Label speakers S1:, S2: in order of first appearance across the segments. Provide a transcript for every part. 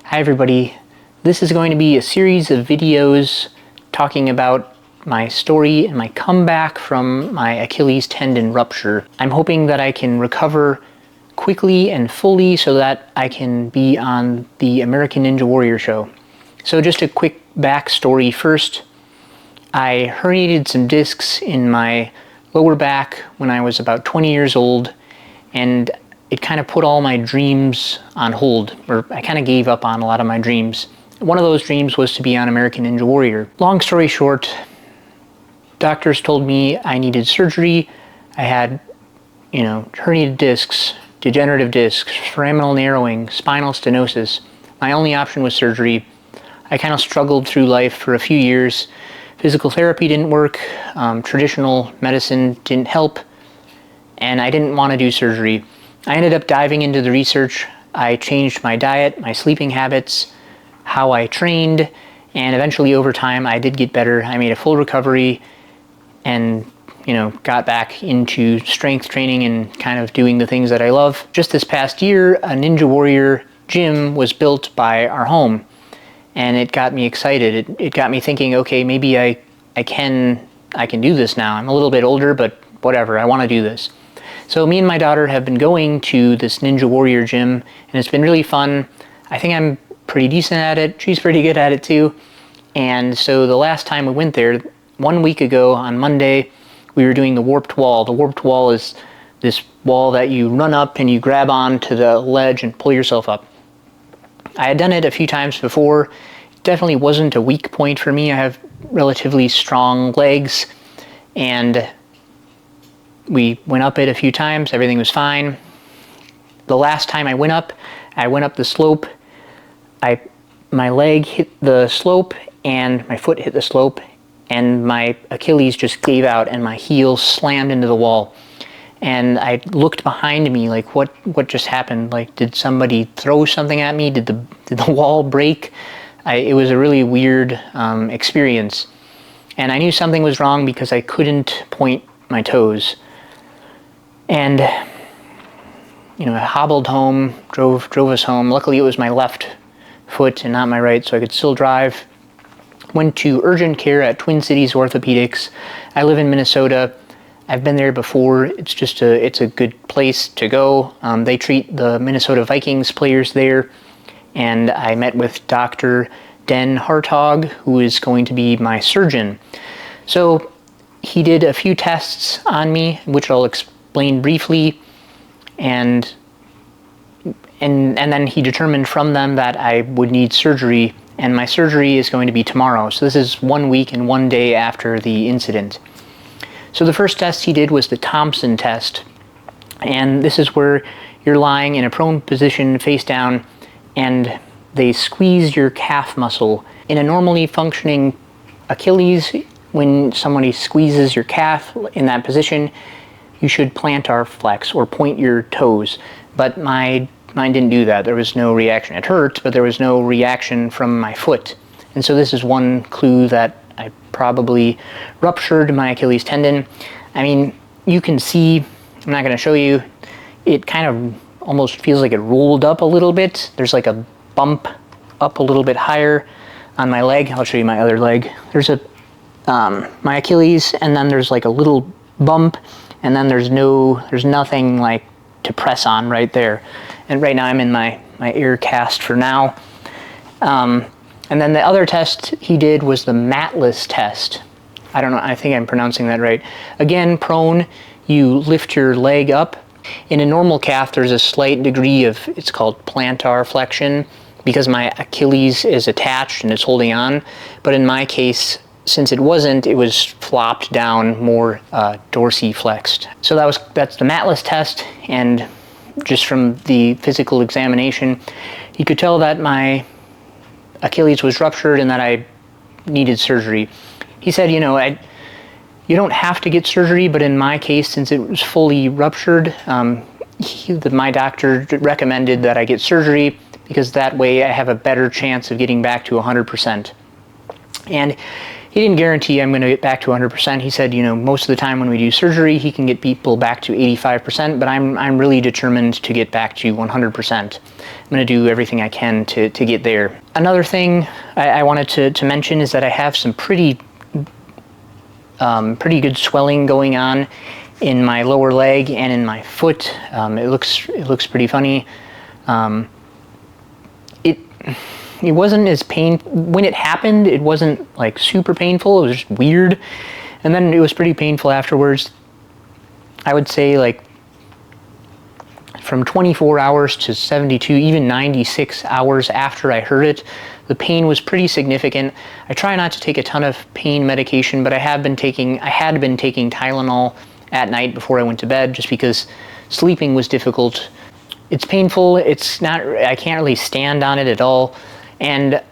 S1: Hi everybody, this is going to be a series of videos talking about my story and my comeback from my Achilles tendon rupture. I'm hoping that I can recover quickly and fully so that I can be on the American Ninja Warrior show. So just a quick backstory first. I herniated some discs in my lower back when I was about 20 years old, and it kind of put all my dreams on hold, or I kind of gave up on a lot of my dreams. One of those dreams was to be on American Ninja Warrior. Long story short, doctors told me I needed surgery. I had, herniated discs, degenerative discs, foraminal narrowing, spinal stenosis. My only option was surgery. I kind of struggled through life for a few years. Physical therapy didn't work, traditional medicine didn't help, and I didn't want to do surgery. I ended up diving into the research. I changed my diet, my sleeping habits, how I trained, and eventually over time I did get better. I made a full recovery and, got back into strength training and kind of doing the things that I love. Just this past year, a Ninja Warrior gym was built by our home, and it got me excited. It got me thinking, okay, maybe I can do this now. I'm a little bit older, but whatever, I want to do this. So me and my daughter have been going to this Ninja Warrior gym, and it's been really fun. I think I'm pretty decent at it. She's pretty good at it too. And so the last time we went there, 1 week ago on Monday, we were doing the warped wall. The warped wall is this wall that you run up and you grab onto the ledge and pull yourself up. I had done it a few times before. It definitely wasn't a weak point for me. I have relatively strong legs, and we went up it a few times. Everything was fine. The last time I went up the slope. My leg hit the slope and my foot hit the slope, and my Achilles just gave out and my heel slammed into the wall. And I looked behind me like, what just happened? Like, did somebody throw something at me? Did the wall break? It was a really weird experience. And I knew something was wrong because I couldn't point my toes. And, I hobbled home, drove us home. Luckily it was my left foot and not my right, so I could still drive. Went to urgent care at Twin Cities Orthopedics. I live in Minnesota. I've been there before. It's a good place to go. They treat the Minnesota Vikings players there. And I met with Dr. Den Hartog, who is going to be my surgeon. So he did a few tests on me, which I'll explain briefly, and then he determined from them that I would need surgery, and my surgery is going to be tomorrow. So this is 1 week and 1 day after the incident. So the first test he did was the Thompson test, and this is where you're lying in a prone position face down, and they squeeze your calf muscle. In a normally functioning Achilles, when somebody squeezes your calf in that position, you should plantar flex or point your toes, but mine didn't do that. There was no reaction. It hurt, but there was no reaction from my foot. And so this is one clue that I probably ruptured my Achilles tendon. I mean, you can see, I'm not going to show you, it kind of almost feels like it rolled up a little bit. There's like a bump up a little bit higher on my leg. I'll show you my other leg. There's my Achilles, and then there's like a little bump, and then there's nothing like to press on right there. And right now I'm in my air cast for now. And then the other test he did was the matless test. I don't know, I think I'm pronouncing that right. Again, prone, you lift your leg up. In a normal calf, there's a slight degree of, it's called plantar flexion, because my Achilles is attached and it's holding on. But in my case, since it wasn't, it was flopped down, more dorsiflexed. So that's the matless test, and just from the physical examination, he could tell that my Achilles was ruptured and that I needed surgery. He said, you don't have to get surgery, but in my case, since it was fully ruptured, my doctor recommended that I get surgery because that way I have a better chance of getting back to 100%. And he didn't guarantee I'm going to get back to 100%. He said, you know, most of the time when we do surgery, he can get people back to 85%, but I'm really determined to get back to 100%. I'm going to do everything I can to get there. Another thing I wanted to mention is that I have some pretty good swelling going on in my lower leg and in my foot. It looks pretty funny. It wasn't as painful when it happened. It wasn't like super painful. It was just weird, and then it was pretty painful afterwards. I would say like from 24 hours to 72, even 96 hours after I heard it, the pain was pretty significant. I try not to take a ton of pain medication, but I had been taking Tylenol at night before I went to bed, just because sleeping was difficult. It's painful. I can't really stand on it at all. And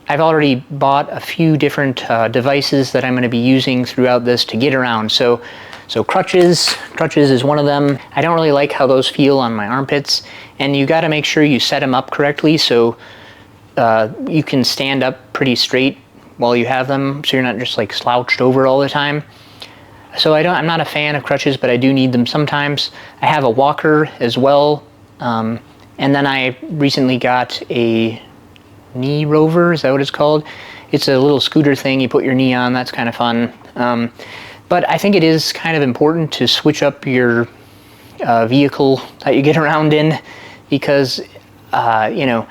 S1: I've already bought a few different devices that I'm going to be using throughout this to get around. So crutches is one of them. I don't really like how those feel on my armpits, and you got to make sure you set them up correctly so you can stand up pretty straight while you have them, so you're not just like slouched over all the time. So I'm not a fan of crutches, but I do need them sometimes. I have a walker as well, and then I recently got a knee rover, is that what it's called? It's a little scooter thing you put your knee on. That's kind of fun. But I think it is kind of important to switch up your vehicle that you get around in, because you know,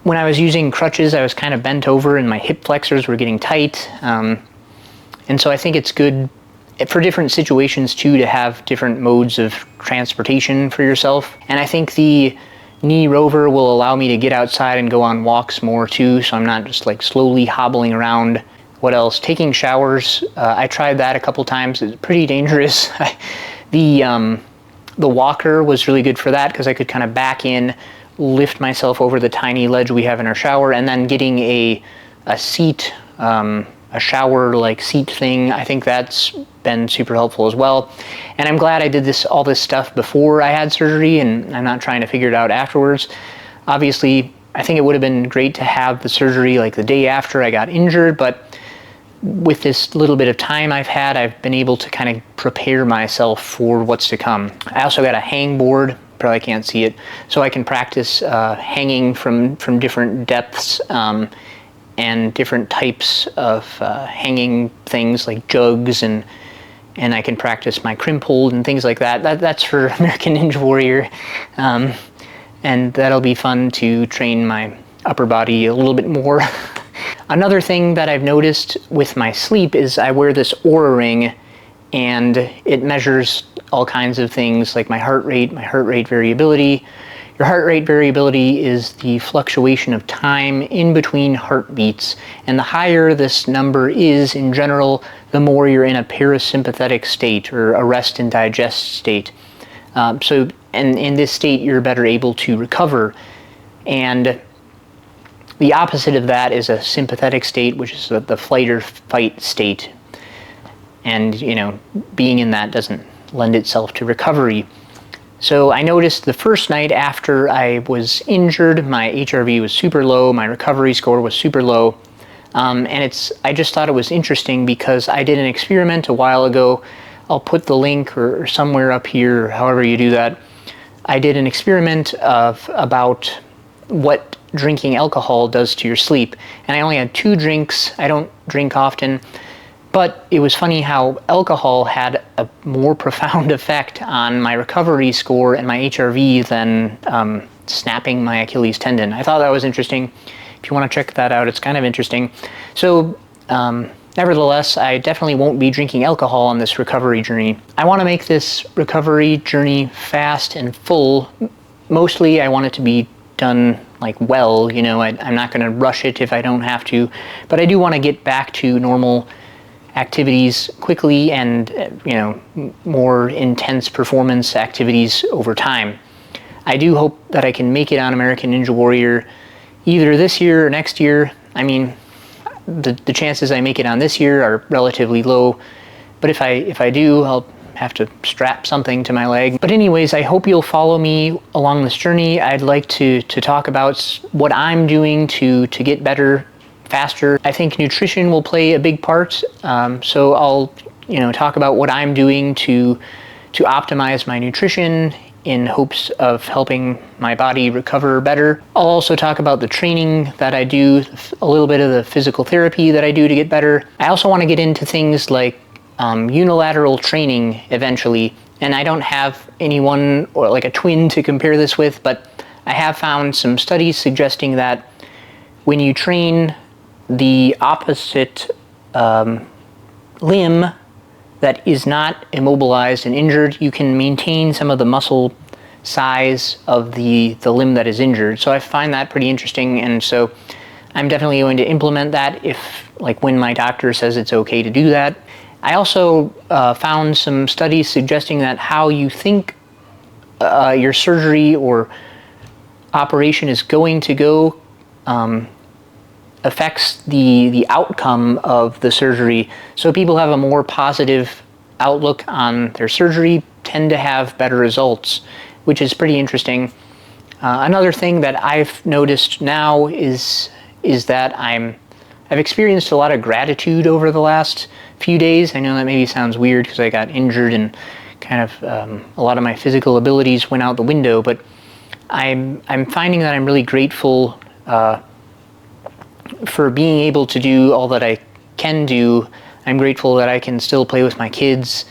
S1: when I was using crutches, I was kind of bent over and my hip flexors were getting tight, and so I think it's good for different situations too to have different modes of transportation for yourself. And I think the knee rover will allow me to get outside and go on walks more too, so I'm not just like slowly hobbling around. What else? Taking showers. I tried that a couple times. It's pretty dangerous. The walker was really good for that, because I could kind of back in, lift myself over the tiny ledge we have in our shower, and then getting a seat, a shower like seat thing. I think that's been super helpful as well. And I'm glad I did all this stuff before I had surgery, and I'm not trying to figure it out afterwards. Obviously, I think it would have been great to have the surgery like the day after I got injured, but with this little bit of time I've been able to kind of prepare myself for what's to come. I also got a hang board, probably can't see it, so I can practice hanging from different depths, and different types of hanging things like jugs, and I can practice my crimp hold and things like that. That's for American Ninja Warrior, and that'll be fun to train my upper body a little bit more. Another thing that I've noticed with my sleep is I wear this Oura ring, and it measures all kinds of things like my heart rate variability. Your heart rate variability is the fluctuation of time in between heartbeats, and the higher this number is in general, the more you're in a parasympathetic state, or a rest and digest state. So in this state, you're better able to recover. And the opposite of that is a sympathetic state, which is the flight or fight state. And, you know, being in that doesn't lend itself to recovery. So I noticed the first night after I was injured, my HRV was super low, my recovery score was super low. And I just thought it was interesting because I did an experiment a while ago. I'll put the link or somewhere up here, however you do that. I did an experiment about what drinking alcohol does to your sleep. And I only had 2 drinks. I don't drink often. But it was funny how alcohol had a more profound effect on my recovery score and my HRV than snapping my Achilles tendon. I thought that was interesting. If you want to check that out, it's kind of interesting. So nevertheless, I definitely won't be drinking alcohol on this recovery journey. I want to make this recovery journey fast and full. Mostly I want it to be done like well, you know, I'm not going to rush it if I don't have to, but I do want to get back to normal activities quickly and, you know, more intense performance activities over time. I do hope that I can make it on American Ninja Warrior either this year or next year. I mean, the chances I make it on this year are relatively low, but if I do, I'll have to strap something to my leg. But anyways, I hope you'll follow me along this journey. I'd like to talk about what I'm doing to get better faster. I think nutrition will play a big part, so I'll talk about what I'm doing to optimize my nutrition in hopes of helping my body recover better. I'll also talk about the training that I do, a little bit of the physical therapy that I do to get better. I also want to get into things like unilateral training eventually, and I don't have anyone or like a twin to compare this with, but I have found some studies suggesting that when you train the opposite limb that is not immobilized and injured, you can maintain some of the muscle size of the limb that is injured. So I find that pretty interesting, and so I'm definitely going to implement that when my doctor says it's okay to do that. I also found some studies suggesting that how you think your surgery or operation is going to go affects the outcome of the surgery. So people have a more positive outlook on their surgery, tend to have better results, which is pretty interesting. Another thing that I've noticed now is that I've experienced a lot of gratitude over the last few days. I know that maybe sounds weird because I got injured and kind of a lot of my physical abilities went out the window, but I'm finding that I'm really grateful for being able to do all that I can do. I'm grateful that I can still play with my kids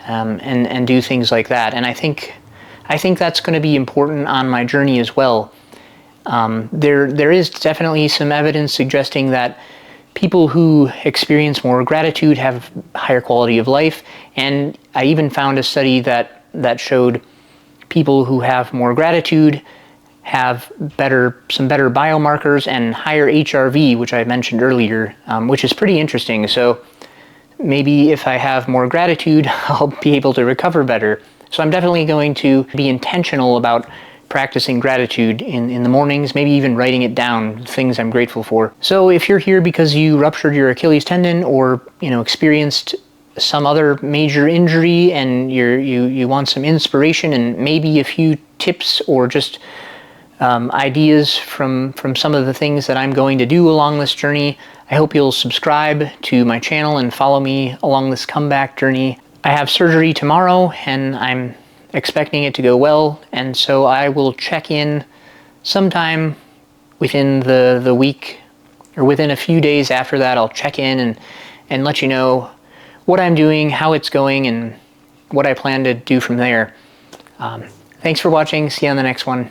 S1: and do things like that. And I think that's going to be important on my journey as well. There is definitely some evidence suggesting that people who experience more gratitude have higher quality of life. And I even found a study that showed people who have more gratitude have some better biomarkers and higher HRV, which I mentioned earlier, which is pretty interesting. So maybe if I have more gratitude, I'll be able to recover better. So I'm definitely going to be intentional about practicing gratitude in the mornings, maybe even writing it down, things I'm grateful for. So if you're here because you ruptured your Achilles tendon or experienced some other major injury and you want some inspiration and maybe a few tips or just ideas from some of the things that I'm going to do along this journey, I hope you'll subscribe to my channel and follow me along this comeback journey. I have surgery tomorrow and I'm expecting it to go well, and so I will check in sometime within the week or within a few days after that. I'll check in and let you know what I'm doing, how it's going, and what I plan to do from there. Thanks for watching. See you on the next one.